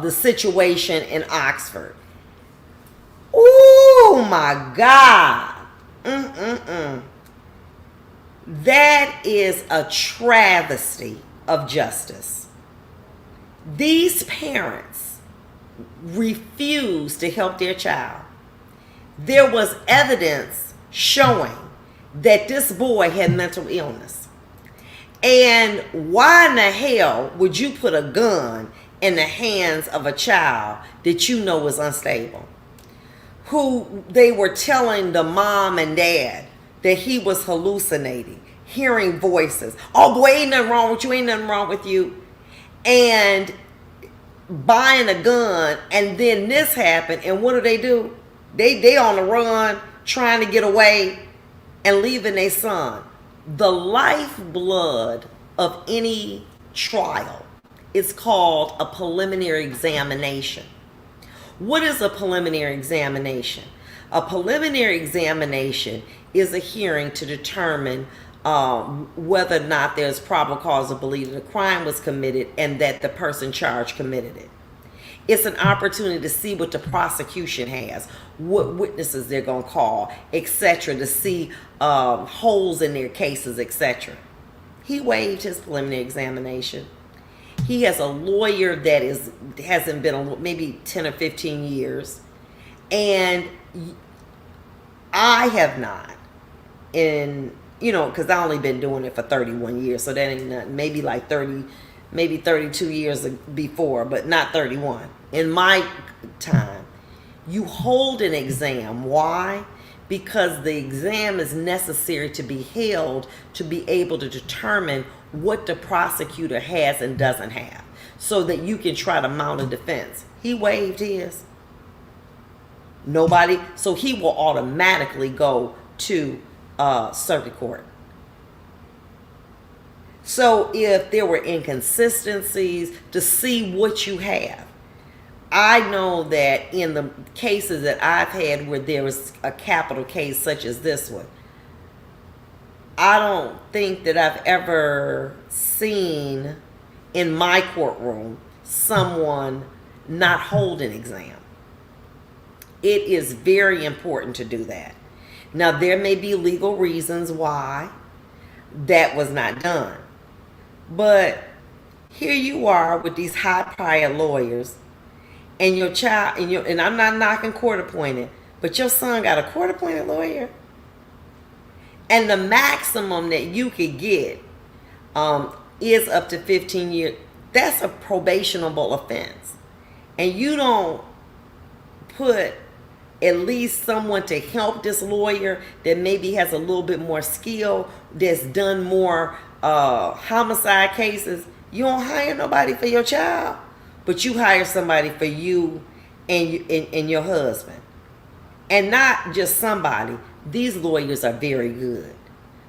the situation in Oxford. Oh my God. That is a travesty of justice. These parents refused to help their child. There was evidence showing that this boy had mental illness. And why in the hell would you put a gun in the hands of a child that you know is unstable? Who they were telling the mom and dad that he was hallucinating, hearing voices. Oh boy, ain't nothing wrong with you, ain't nothing wrong with you. And buying a gun, and then this happened, and what do? They on the run, trying to get away and leaving their son. The lifeblood of any trial is called a preliminary examination. What is a preliminary examination? A preliminary examination is a hearing to determine whether or not there's probable cause to believe that a crime was committed and that the person charged committed it. It's an opportunity to see what the prosecution has, what witnesses they're going to call, etc., to see holes in their cases, etc. He waived his preliminary examination. He has a lawyer that hasn't been maybe 10 or 15 years. And I have not. Because I've only been doing it for 31 years. So that ain't nothing. Maybe like 30, maybe 32 years before, but not 31. In my time, you hold an exam. Why? Because the exam is necessary to be held to be able to determine what the prosecutor has and doesn't have, so that you can try to mount a defense. He waived his. Nobody, so he will automatically go to circuit court. So if there were inconsistencies, to see what you have. I know that in the cases that I've had where there was a capital case such as this one, I don't think that I've ever seen in my courtroom someone not hold an exam. It is very important to do that. Now, there may be legal reasons why that was not done. But here you are with these high-powered lawyers, and your child, and I'm not knocking court-appointed, but your son got a court-appointed lawyer. And the maximum that you could get is up to 15 years. That's a probationable offense. And you don't put at least someone to help this lawyer that maybe has a little bit more skill, that's done more homicide cases. You don't hire nobody for your child, but you hire somebody for you and your husband. And not just somebody. These lawyers are very good.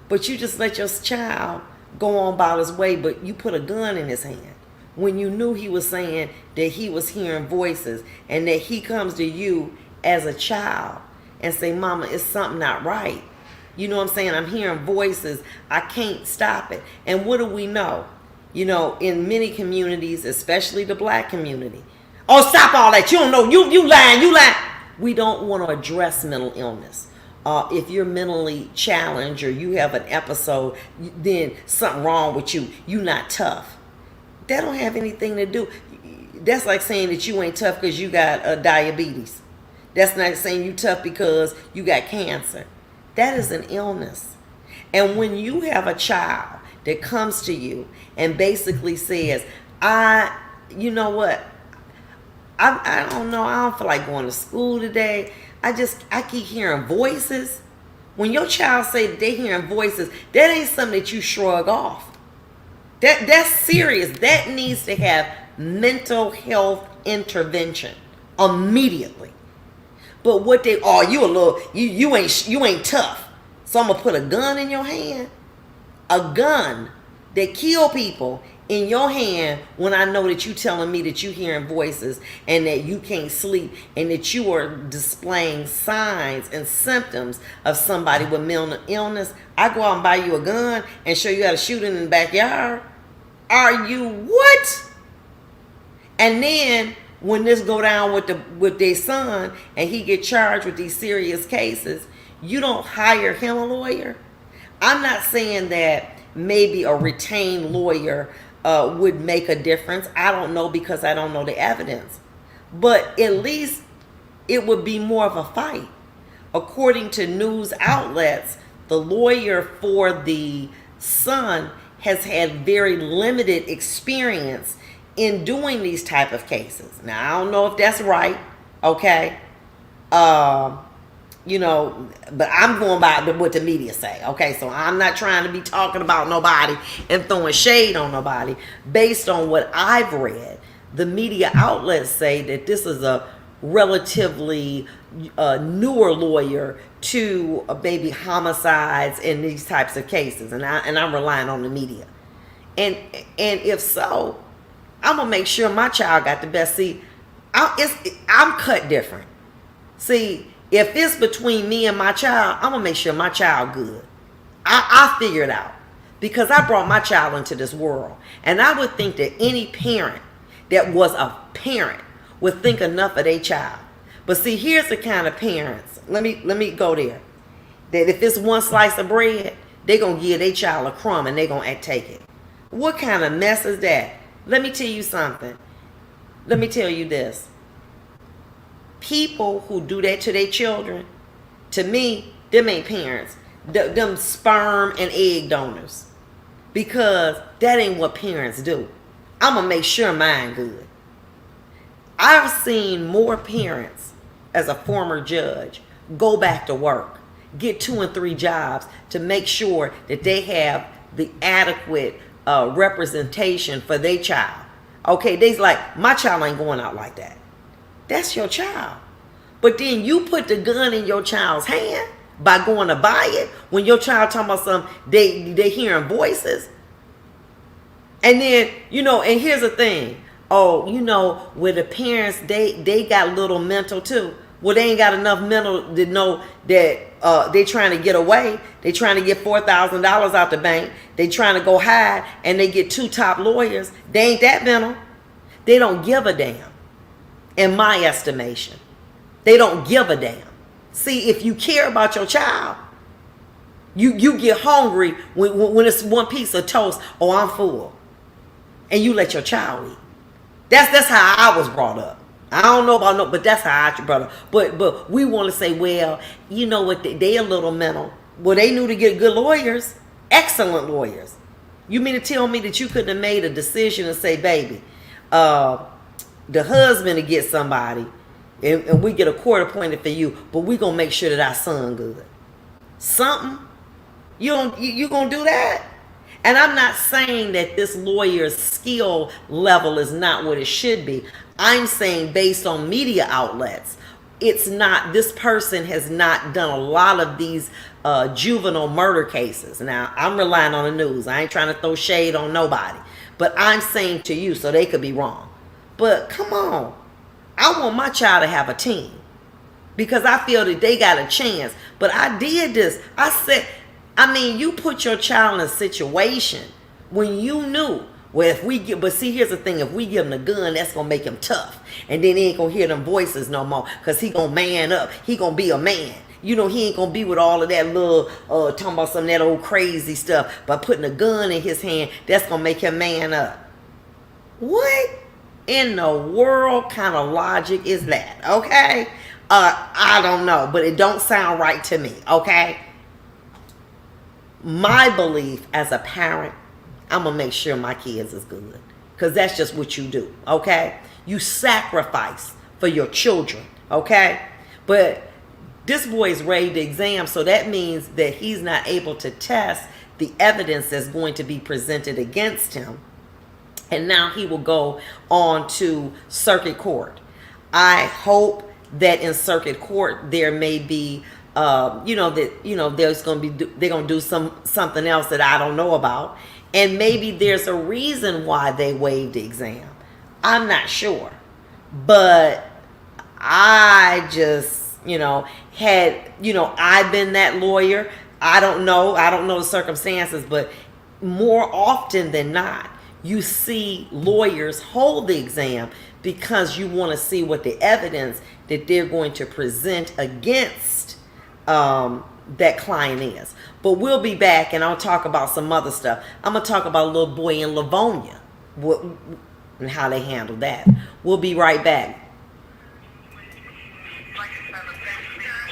But you just let your child go on about his way, but you put a gun in his hand when you knew he was saying that he was hearing voices, and that he comes to you as a child and say, Mama, it's something not right. You know what I'm saying? I'm hearing voices. I can't stop it. And what do we know? In many communities, especially the black community, oh, stop all that. You don't know. You lying. We don't want to address mental illness. If you're mentally challenged or you have an episode, then something wrong with you. You're not tough. That don't have anything to do. That's like saying that you ain't tough because you got diabetes. That's not saying you tough because you got cancer. That is an illness. And when you have a child that comes to you and basically says, you know what? I don't know. I don't feel like going to school today. I keep hearing voices. When your child say that they hearing voices, that ain't something that you shrug off. That's serious. That needs to have mental health intervention immediately. But what you ain't tough. So I'm gonna put a gun in your hand, a gun that kill people in your hand, when I know that you telling me that you hearing voices and that you can't sleep and that you are displaying signs and symptoms of somebody with mental illness. I go out and buy you a gun and show you how to shoot in the backyard. Are you what? And then when this go down with their son and he get charged with these serious cases, you don't hire him a lawyer. I'm not saying that maybe a retained lawyer would make a difference. I don't know because I don't know the evidence. But at least it would be more of a fight. According to news outlets, the lawyer for the son has had very limited experience in doing these type of cases. Now, I don't know if that's right, okay? You know, but I'm going by what the media say, okay? So I'm not trying to be talking about nobody and throwing shade on nobody. Based on what I've read, the media outlets say that this is a relatively newer lawyer to maybe homicides and these types of cases, and I'm relying on the media. And if so, I'm gonna make sure my child got the best. See, I'm cut different. See, if it's between me and my child, I'm gonna make sure my child good. I figure it out because I brought my child into this world, and I would think that any parent that was a parent would think enough of their child. But see, here's the kind of parents. Let me go there. That if it's one slice of bread, they're gonna give their child a crumb and they're gonna take it. What kind of mess is that? Let me tell you something. Let me tell you this. People who do that to their children, to me, them ain't parents. Them sperm and egg donors. Because that ain't what parents do. I'm gonna make sure mine good. I've seen more parents, as a former judge, go back to work, get 2 and 3 jobs to make sure that they have the adequate representation for their child. Okay, they's like, my child ain't going out like that. That's your child. But then you put the gun in your child's hand by going to buy it when your child talking about something, they hearing voices. And then, you know, and here's the thing. Oh, you know, with the parents, they got a little mental too. Well, they ain't got enough mental to know that they trying to get away. They trying to get $4,000 out the bank. They trying to go hide, and they get 2 top lawyers. They ain't that mental. They don't give a damn. In my estimation, they don't give a damn. See, if you care about your child, you get hungry when it's one piece of toast. Oh, I'm full, and you let your child eat. That's how I was brought up. I don't know about no, but that's how I brought up. But we want to say, well, you know what? They a little mental. Well, they knew to get good lawyers, excellent lawyers. You mean to tell me that you couldn't have made a decision and say, baby, the husband to get somebody, and we get a court appointed for you, but we gonna make sure that our son good. Something you gonna do that? And I'm not saying that this lawyer's skill level is not what it should be. I'm saying based on media outlets, it's not, this person has not done a lot of these juvenile murder cases. Now, I'm relying on the news. I ain't trying to throw shade on nobody. But I'm saying to you, so they could be wrong. But come on. I want my child to have a team. Because I feel that they got a chance. But I did this. I said, I mean, you put your child in a situation when you knew, well, if we get, but see, here's the thing, if we give him the gun, that's going to make him tough. And then he ain't going to hear them voices no more because he going to man up. He going to be a man. You know, he ain't going to be with all of that little, talking about some of that old crazy stuff. By putting a gun in his hand, that's going to make him man up. What in the world kind of logic is that? Okay? I don't know, but it don't sound right to me. Okay? My belief as a parent, I'm going to make sure my kids is good. Because that's just what you do, okay? You sacrifice for your children, okay? But this boy's ready to exam, so that means that he's not able to test the evidence that's going to be presented against him. And now he will go on to circuit court. I hope that in circuit court there may be there's going to be, they're going to do something else that I don't know about. And maybe there's a reason why they waived the exam. I'm not sure. But I just, I've been that lawyer. I don't know the circumstances, but more often than not, you see lawyers hold the exam because you want to see what the evidence that they're going to present against that client is. But we'll be back, and I'll talk about some other stuff. I'm going to talk about a little boy in Livonia and how they handle that. We'll be right back.